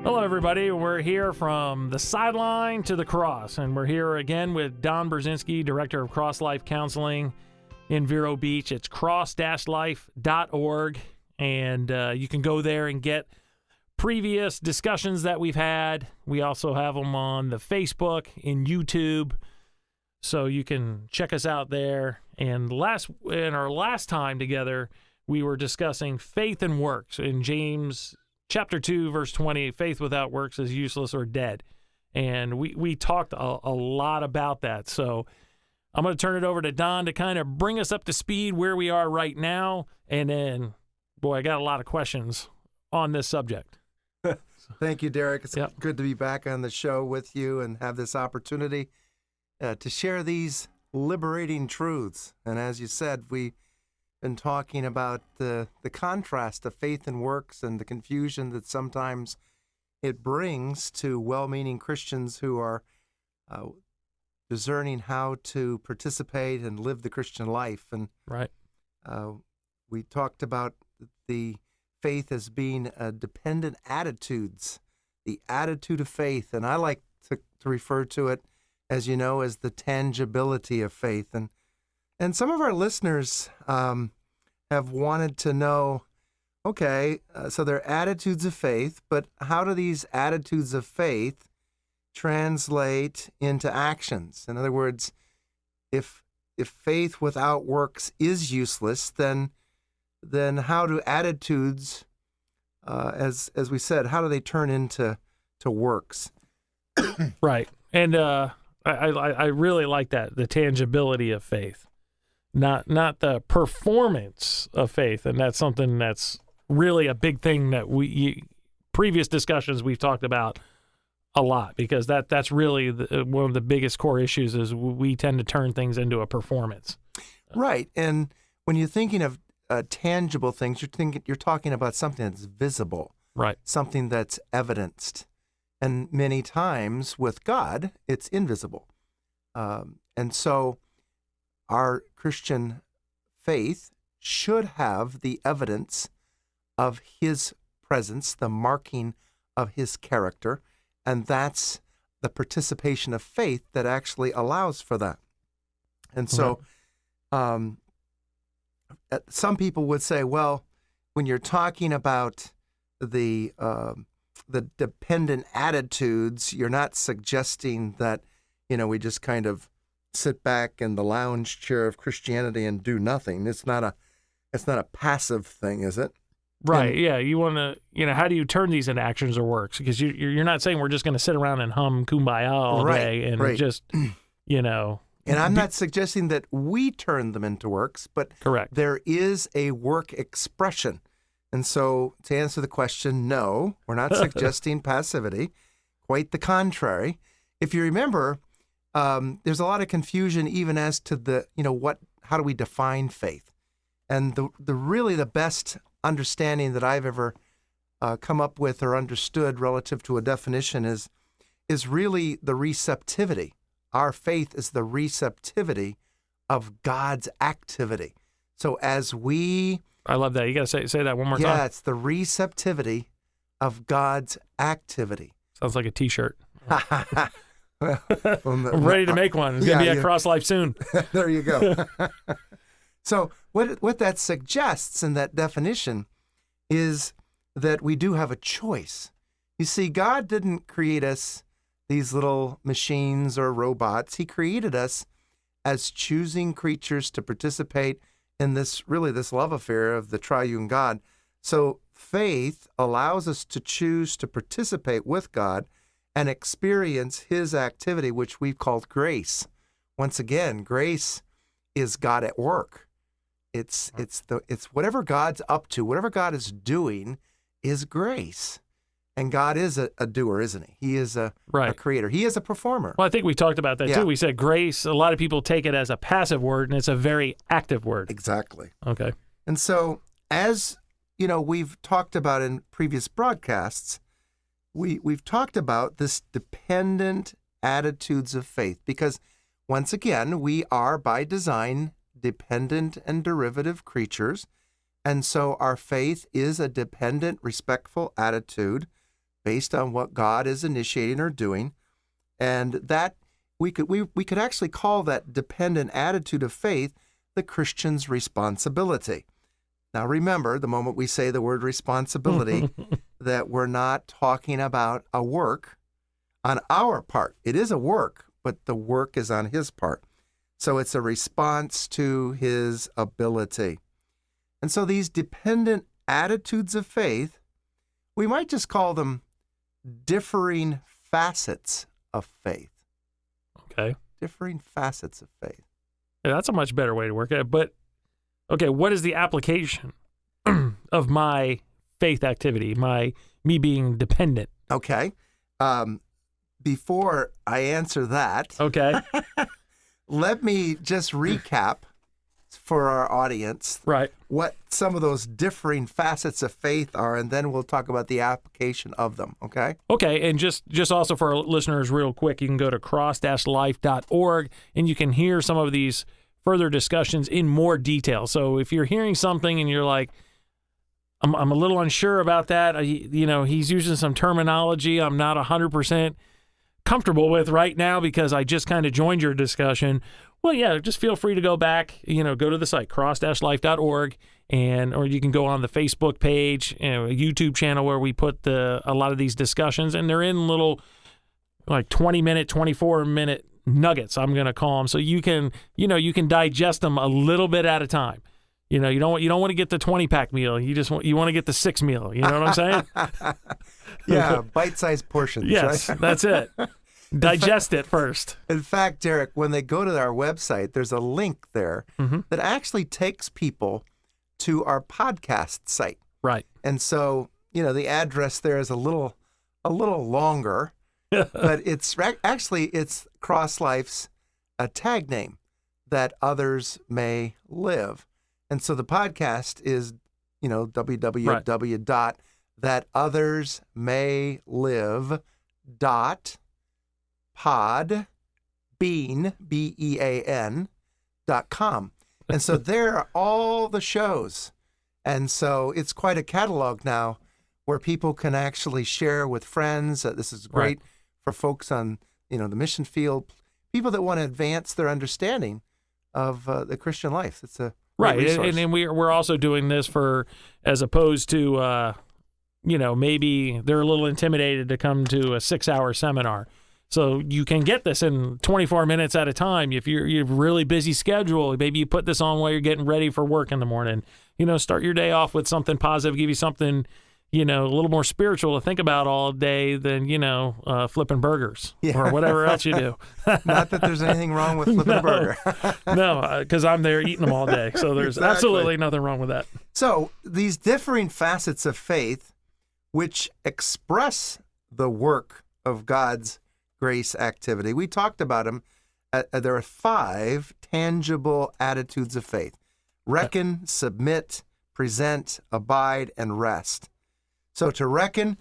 Hello, everybody. We're here from the sideline to the cross, and we're here again with Don Brzezinski, Director of Cross-Life Counseling in Vero Beach. It's cross-life.org, and you can go there and get previous discussions that we've had. We also have them on the Facebook and YouTube, so you can check us out there. And in our last time together, we were discussing faith and works in James Chapter 2, verse 20, faith without works is useless or dead. And we talked a lot about that. So I'm going to turn it over to Don to kind of bring us up to speed where we are right now. And then, boy, I got a lot of questions on this subject. Thank you, Derek. It's good to be back on the show with you and have this opportunity to share these liberating truths. And as you said, we've been talking about the contrast of faith and works and the confusion that sometimes it brings to well-meaning Christians who are discerning how to participate and live the Christian life. And right, we talked about the faith as being dependent attitudes, the attitude of faith. And I like to refer to it, as you know, as the tangibility of faith. And some of our listeners have wanted to know, okay, so they're attitudes of faith, but how do these attitudes of faith translate into actions? In other words, if faith without works is useless, then how do attitudes, as we said, how do they turn into works? Right. And I really like that, the tangibility of faith, not the performance of faith. And that's something that's really a big thing that previous discussions we've talked about a lot, because that's really one of the biggest core issues is we tend to turn things into a performance. Right. And when you're thinking of tangible things, you're talking about something that's visible, right? Something that's evidenced. And many times with God, it's invisible. And so our Christian faith should have the evidence of His presence, the marking of His character, and that's the participation of faith that actually allows for that. And so some people would say, well, when you're talking about the dependent attitudes, you're not suggesting that, we just kind of sit back in the lounge chair of Christianity and do nothing. It's not a passive thing, is it? Right. Yeah. You want to, how do you turn these into actions or works? Because you're not saying we're just going to sit around and hum Kumbaya all day and just, And I'm not suggesting that we turn them into works, but correct. There is a work expression. And so to answer the question, no, we're not suggesting passivity. Quite the contrary. If you remember, there's a lot of confusion even as to how do we define faith? And the best understanding that I've ever come up with or understood relative to a definition is really the receptivity. Our faith is the receptivity of God's activity. So as we... I love that. You got to say that one more time. Yeah, it's the receptivity of God's activity. Sounds like a T-shirt. I'm ready to make one. It's going to be at Cross Life soon. There you go. So what that suggests in that definition is that we do have a choice. You see, God didn't create us these little machines or robots. He created us as choosing creatures to participate in this love affair of the triune God. So faith allows us to choose to participate with God and experience His activity, which we've called grace. Once again, grace is God at work. It's whatever God's up to, whatever God is doing is grace. And God is a doer, isn't He? He is a creator. He is a performer. Well, I think we talked about that too. We said grace, a lot of people take it as a passive word, and it's a very active word. Exactly. Okay. And so, as we've talked about in previous broadcasts, we've talked about this dependent attitudes of faith, because once again, we are by design dependent and derivative creatures. And so our faith is a dependent, respectful attitude based on what God is initiating or doing. And that we could actually call that dependent attitude of faith the Christian's responsibility. Now remember, the moment we say the word responsibility, that we're not talking about a work on our part. It is a work, but the work is on his part. So it's a response to his ability. And so these dependent attitudes of faith, we might just call them differing facets of faith. Okay. Differing facets of faith. Yeah, that's a much better way to work at it. But, okay, what is the application of my faith activity, me being dependent? Okay. Before I answer that, Okay. let me just recap for our audience Right. what some of those differing facets of faith are, and then we'll talk about the application of them, okay? Okay, and just also for our listeners real quick, you can go to cross-life.org and you can hear some of these further discussions in more detail. So if you're hearing something and you're like, I'm a little unsure about that, he's using some terminology I'm not 100% comfortable with right now because I just kind of joined your discussion. Well, yeah, just feel free to go back, go to the site, cross-life.org, or you can go on the Facebook page, a YouTube channel where we put a lot of these discussions, and they're in little, like 20-minute, 24-minute nuggets, I'm going to call them, so you can digest them a little bit at a time. You don't want to get the 20-pack meal. You want to get the 6 meal. You know what I'm saying? Yeah, bite-sized portions. Yes, right? That's it. Digest it first. In fact, Derek, when they go to our website, there's a link there that actually takes people to our podcast site. Right. And so, the address there is a little longer, but it's CrossLife's tag name, that others may live. And so the podcast is, www.thatothersmaylive.podbean, BEAN.com. And so there are all the shows. And so it's quite a catalog now where people can actually share with friends. This is great for folks on, the mission field, people that want to advance their understanding of the Christian life. It's a right, resource. and we're also doing this as opposed to, maybe they're a little intimidated to come to a 6-hour seminar. So you can get this in 24 minutes at a time. If you have a really busy schedule, maybe you put this on while you're getting ready for work in the morning. Start your day off with something positive, give you something, a little more spiritual to think about all day than, flipping burgers or whatever else you do. Not that there's anything wrong with flipping a burger. No, because I'm there eating them all day. So there's absolutely nothing wrong with that. So these differing facets of faith, which express the work of God's grace activity, we talked about them. There are 5 tangible attitudes of faith: reckon, submit, present, abide, and rest. So to reckon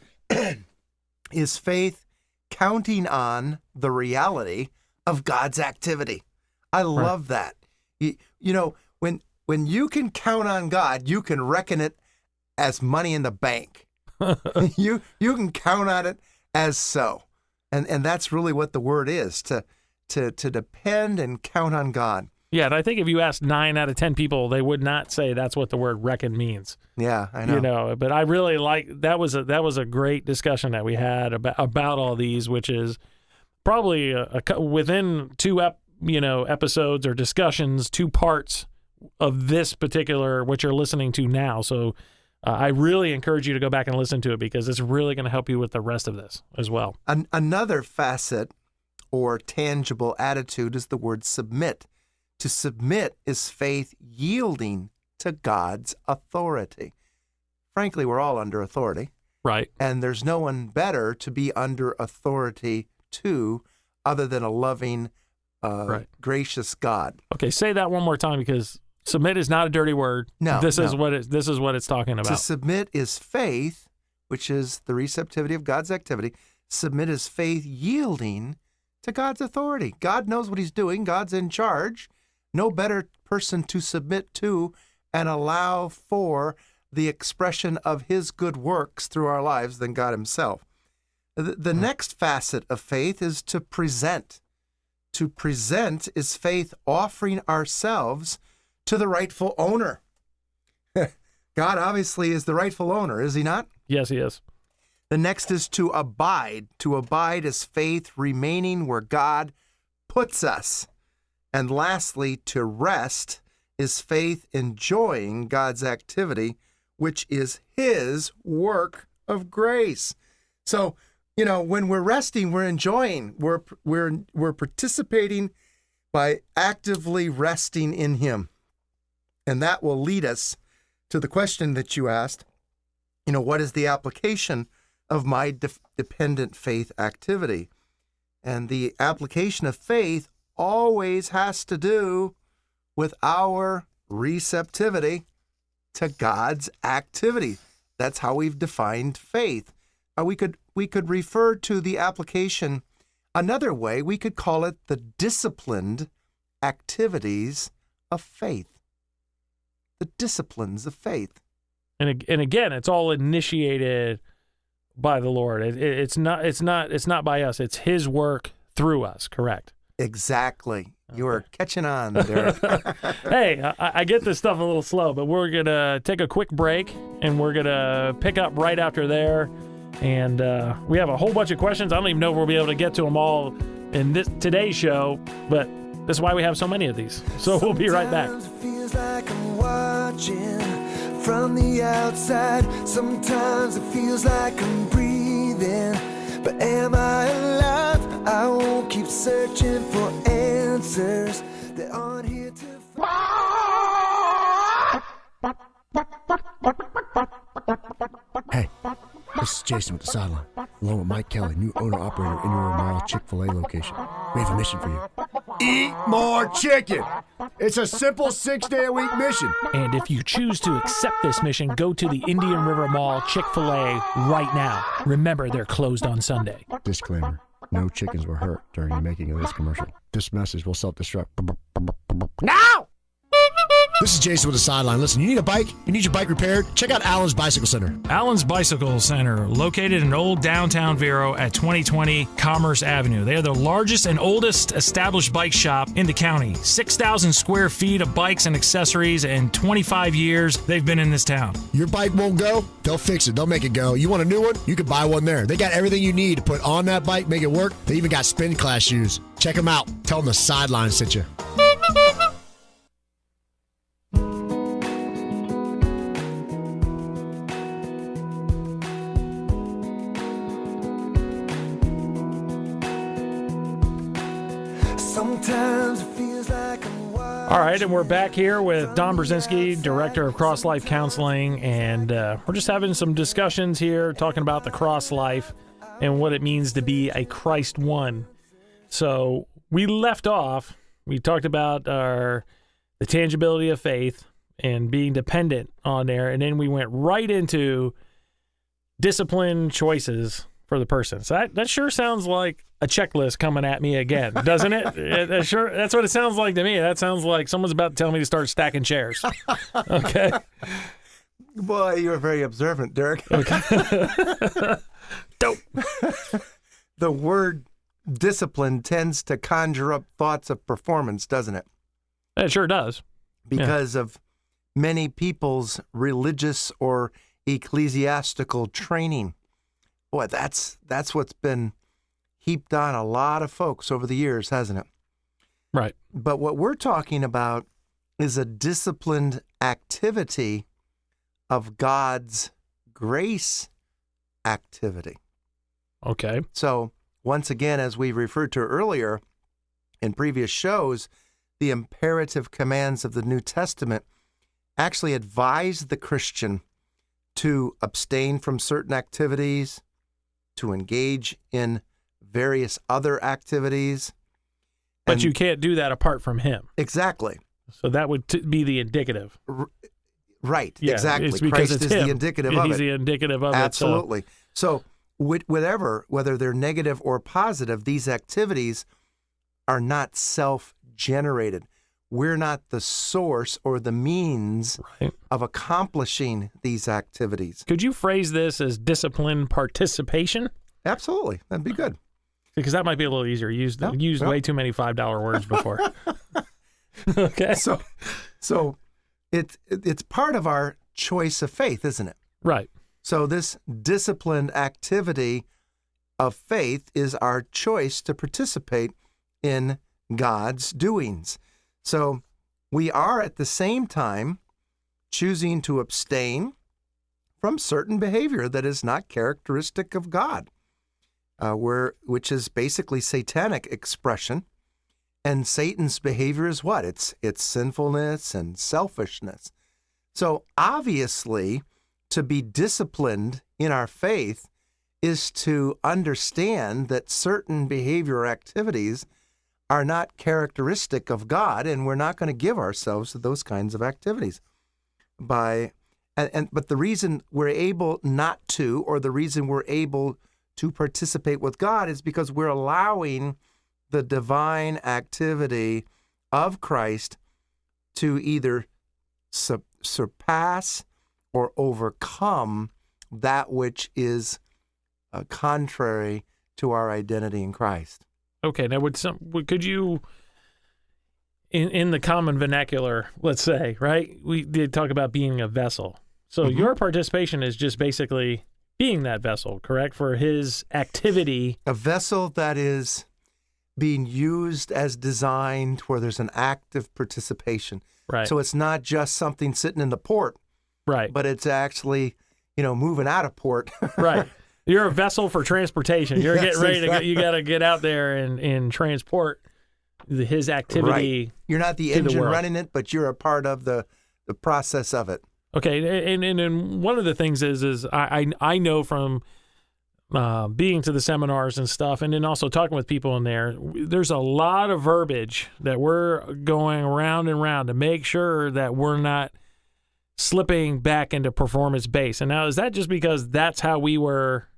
is faith counting on the reality of God's activity. I love that. When you can count on God, you can reckon it as money in the bank. You can count on it as so. And that's really what the word is, to depend and count on God. Yeah, and I think if you ask 9 out of 10 people, they would not say that's what the word reckon means. Yeah, I know. But I really that was a great discussion that we had about all these, which is probably within 2 episodes or discussions, 2 parts of this particular what you're listening to now. So I really encourage you to go back and listen to it because it's really going to help you with the rest of this as well. Another facet or tangible attitude is the word submit. To submit is faith yielding to God's authority. Frankly, we're all under authority. Right. And there's no one better to be under authority to other than a loving, gracious God. Okay, say that one more time because submit is not a dirty word. No. This is what it's talking about. To submit is faith, which is the receptivity of God's activity. Submit is faith yielding to God's authority. God knows what he's doing. God's in charge. No better person to submit to and allow for the expression of his good works through our lives than God himself. The next facet of faith is to present. To present is faith offering ourselves to the rightful owner. God obviously is the rightful owner, is he not? Yes, he is. The next is to abide. To abide is faith remaining where God puts us. And lastly, to rest is faith enjoying God's activity, which is his work of grace. So, when we're resting, we're enjoying, we're participating by actively resting in him. And that will lead us to the question that you asked, what is the application of my dependent faith activity? And the application of faith always has to do with our receptivity to God's activity. That's how we've defined faith. We could refer to the application another way. We could call it the disciplined activities of faith. The disciplines of faith. And again, it's all initiated by the Lord. It's not by us. It's his work through us, correct? Exactly. Okay. You are catching on, Derek. Hey, I get this stuff a little slow, but we're going to take a quick break, and we're going to pick up right after there. And we have a whole bunch of questions. I don't even know if we'll be able to get to them all in today's show, but that's why we have so many of these. So we'll be right back. Sometimes it feels like I'm watching from the outside. Sometimes it feels like I'm breathing. But am I alive? I won't keep searching for answers that aren't here to find. Hey, this is Jason with the Sideline, along with Mike Kelly, new owner-operator in your Mall Chick-fil-A location. We have a mission for you. Eat more chicken. It's a simple 6-day-a-week mission. And if you choose to accept this mission, go to the Indian River Mall Chick-fil-A right now. Remember, they're closed on Sunday. Disclaimer, no chickens were hurt during the making of this commercial. This message will self-destruct. Now! This is Jason with the Sideline. Listen, you need a bike? You need your bike repaired? Check out Allen's Bicycle Center. Allen's Bicycle Center, located in old downtown Vero at 2020 Commerce Avenue. They are the largest and oldest established bike shop in the county. 6,000 square feet of bikes and accessories, and 25 years they've been in this town. Your bike won't go? They'll fix it. They'll make it go. You want a new one? You can buy one there. They got everything you need to put on that bike, make it work. They even got spin class shoes. Check them out. Tell them the Sideline sent you. Sometimes it feels like I'm watching. All right, and we're back here with Don Brzezinski, Director of Cross Life Counseling, and we're just having some discussions here talking about the cross life and what it means to be a Christ one. So we left off, we talked about the tangibility of faith and being dependent on there, and then we went right into discipline choices for the person. So that sure sounds like a checklist coming at me again, doesn't it? That's what it sounds like to me. That sounds like someone's about to tell me to start stacking chairs. Okay. Boy, you're very observant, Derek. Okay. Dope. The word discipline tends to conjure up thoughts of performance, doesn't it? It sure does. Because of many people's religious or ecclesiastical training. Boy, that's what's been heaped on a lot of folks over the years, hasn't it? Right. But what we're talking about is a disciplined activity of God's grace activity. Okay. So, once again, as we referred to earlier in previous shows, the imperative commands of the New Testament actually advise the Christian to abstain from certain activities, to engage in various other activities. But you can't do that apart from him. Exactly. So that would be the indicative. Right. Yeah, exactly. it's because Christ it's is him. the indicative of it. He's the indicative of Absolutely. So whether they're negative or positive, these activities are not self-generated. We're not the source or the means of accomplishing these activities. Could you phrase this as discipline participation? Absolutely. That'd be good. Because that might be a little easier. Used way too many $5 words before. Okay. So it's part of our choice of faith, isn't it? Right. So this disciplined activity of faith is our choice to participate in God's doings. So we are at the same time choosing to abstain from certain behavior that is not characteristic of God, which is basically satanic expression. And Satan's behavior is what? It's sinfulness and selfishness. So obviously, to be disciplined in our faith is to understand that certain behavior or activities are not characteristic of God, and we're not going to give ourselves to those kinds of activities. But the reason we're able not to, or the reason we're able to participate with God, is because we're allowing the divine activity of Christ to either surpass or overcome that which is contrary to our identity in Christ. Okay. Now, could you, in the common vernacular, let's say, right? We did talk about being a vessel. So your participation is just basically being that vessel, correct? For his activity. A vessel that is being used as designed, where there's an active participation. Right. So it's not just something sitting in the port. Right. But it's actually, moving out of port. Right. You're a vessel for transportation. You're getting ready to go. You got to get out there and transport his activity. Right. You're not the engine running it, but you're a part of the process of it. Okay. And one of the things is I know from being to the seminars and stuff, and then also talking with people in there's a lot of verbiage that we're going round and round to make sure that we're not slipping back into performance based. And now, is that just because that's how we were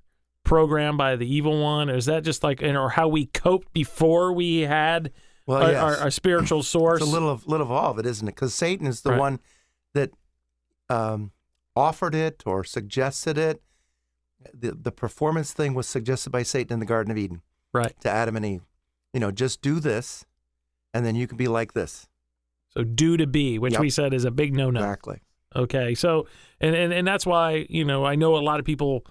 programmed by the evil one? Or is that just or how we coped before we had our spiritual source? It's a little of all of it, isn't it? Because Satan is the one that offered it or suggested it. The performance thing was suggested by Satan in the Garden of Eden, right, to Adam and Eve. Just do this, and then you can be like this. So do to be, which we said is a big no-no. Exactly. Okay, so and that's why I know a lot of people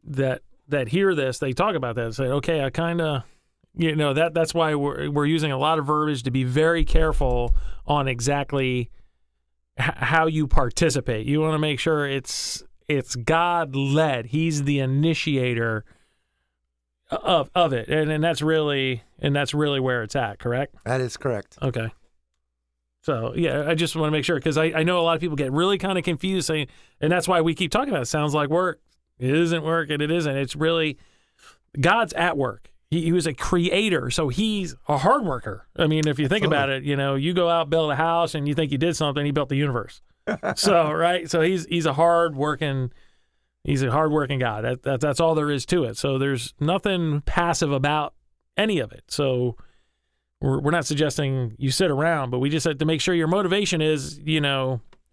that hear this, they talk about that and say, okay, I kind of that's why we're using a lot of verbiage to be very careful on exactly how you participate. You want to make sure it's God led. He's the initiator of it, and that's really where it's at. Correct? That is correct. Okay. So, yeah, I just want to make sure, because I know a lot of people get really kind of confused, saying, and that's why we keep talking about it. Sounds like work. It isn't work, and it isn't. It's really, God's at work. He was a creator, so he's a hard worker. I mean, if you think about it, you go out, build a house, and you think you did something, he built the universe. So, right? So he's a hard-working God. That's all there is to it. So there's nothing passive about any of it. So we're not suggesting you sit around, but we just have to make sure your motivation is,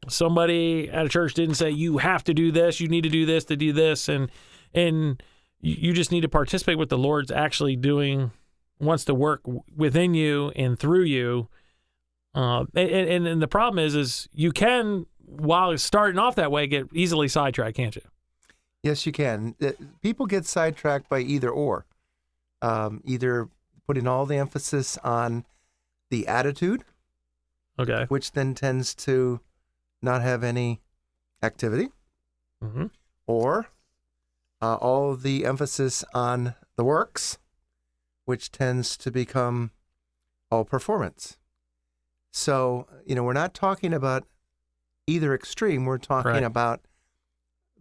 somebody at a church didn't say you have to do this, you need to do this to do this, and you just need to participate what the Lord's actually doing, wants to work within you and through you. And the problem is you can, while starting off that way, get easily sidetracked, can't you? Yes, you can. People get sidetracked by either or. Either putting all the emphasis on the attitude, okay, which then tends to not have any activity, or all the emphasis on the works, which tends to become all performance. So, we're not talking about either extreme. We're talking about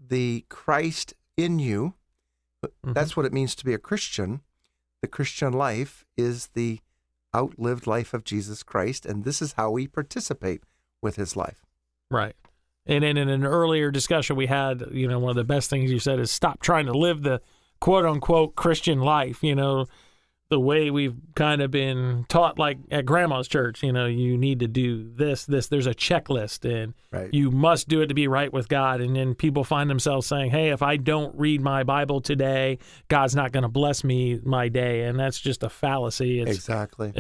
the Christ in you. That's what it means to be a Christian. The Christian life is the outlived life of Jesus Christ, and this is how we participate with his life. Right. And in an earlier discussion we had, one of the best things you said is stop trying to live the quote-unquote Christian life. The the way we've kind of been taught, like at grandma's church, you need to do this. There's a checklist, and Right. you must do it to be right with God. And then people find themselves saying, hey, if I don't read my Bible today, God's not going to bless me my day. And that's just a fallacy. Exactly.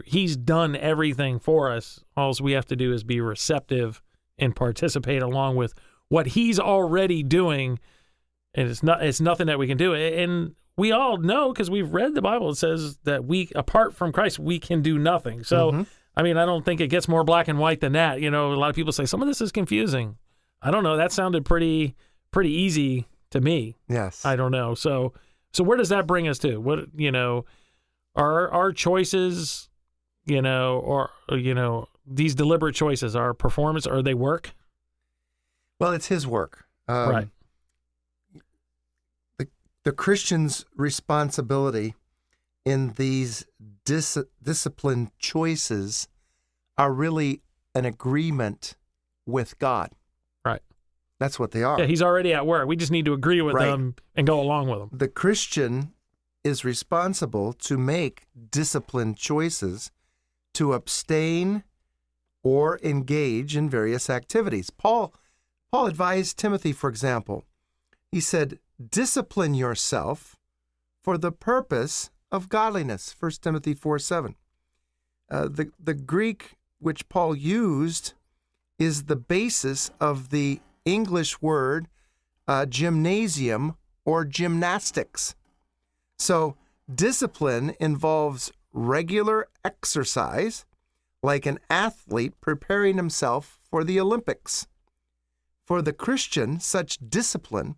He's done everything for us. All we have to do is be receptive and participate along with what he's already doing. And it's nothing that we can do. And we all know, because we've read the Bible, it says that apart from Christ, we can do nothing. So, I mean, I don't think it gets more black and white than that. A lot of people say some of this is confusing. I don't know. That sounded pretty easy to me. Yes. I don't know. So where does that bring us to? What, are our choices, or, these deliberate choices, our performance, or they work? Well, it's his work. Right. The Christian's responsibility in these disciplined choices are really an agreement with God. Right. That's what they are. Yeah, he's already at work. We just need to agree with Right. them and go along with them. The Christian is responsible to make disciplined choices to abstain or engage in various activities. Paul advised Timothy, for example. He said, discipline yourself for the purpose of godliness, 1 Timothy 4:7. The Greek which Paul used is the basis of the English word gymnasium or gymnastics. So discipline involves regular exercise, like an athlete preparing himself for the Olympics. For the Christian, such discipline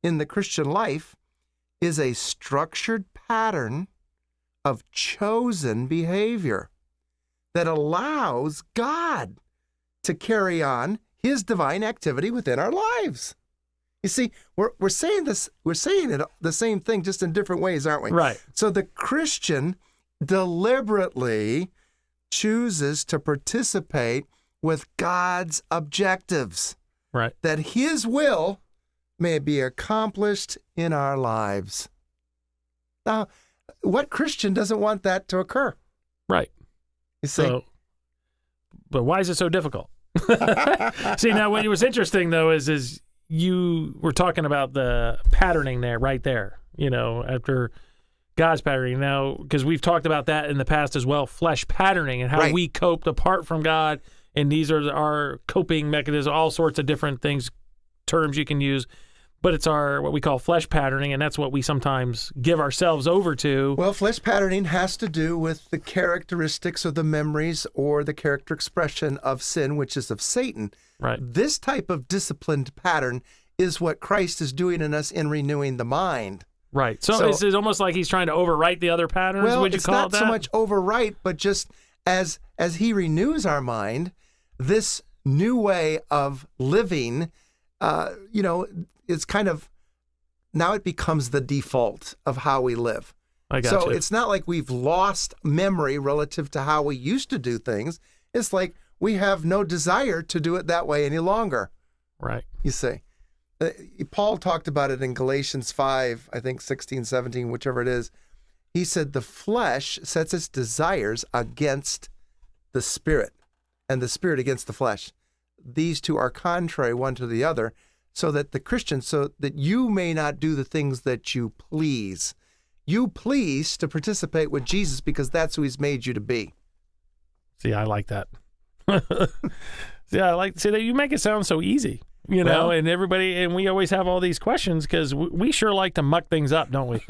in the Christian life is a structured pattern of chosen behavior that allows God to carry on his divine activity within our lives. You see, we're saying it the same thing, just in different ways, aren't we? Right. So the Christian deliberately chooses to participate with God's objectives, Right. that his will may be accomplished in our lives. Now, what Christian doesn't want that to occur? Right. You see? But why is it so difficult? See, now what was interesting, though, is you were talking about the patterning there, right there, after God's patterning. Now, because we've talked about that in the past as well, flesh patterning and how Right. we coped apart from God. And these are our coping mechanisms, all sorts of different things, terms you can use. But it's what we call flesh patterning, and that's what we sometimes give ourselves over to. Well, flesh patterning has to do with the characteristics or the memories or the character expression of sin, which is of Satan. Right. This type of disciplined pattern is what Christ is doing in us in renewing the mind. Right. So it's almost like he's trying to overwrite the other patterns. Well, Would you it's call not it that? so much overwrite, but just as he renews our mind, this new way of living, it's kind of, now it becomes the default of how we live. I got So you. it's not like we've lost memory relative to how we used to do things. It's like we have no desire to do it that way any longer, Right. you see. Paul talked about it in Galatians 5, I think 16, 17, whichever it is. He said the flesh sets its desires against the spirit, and the spirit against the flesh. These two are contrary one to the other, so that you may not do the things that you please. You please to participate with Jesus because that's who he's made you to be. See, I like that. See, you make it sound so easy, Well- and we always have all these questions because we sure like to muck things up, don't we?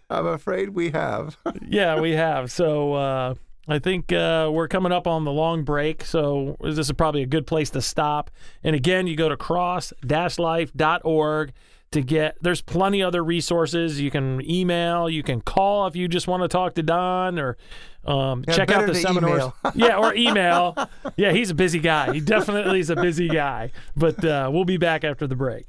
I'm afraid we have. Yeah, we have. So I think we're coming up on the long break, so this is probably a good place to stop. And again, you go to cross-life.org to there's plenty other resources. You can email, you can call if you just want to talk to Don, or check out better the to seminars. email. Yeah, or email. Yeah, he's a busy guy. He definitely is a busy guy. But we'll be back after the break.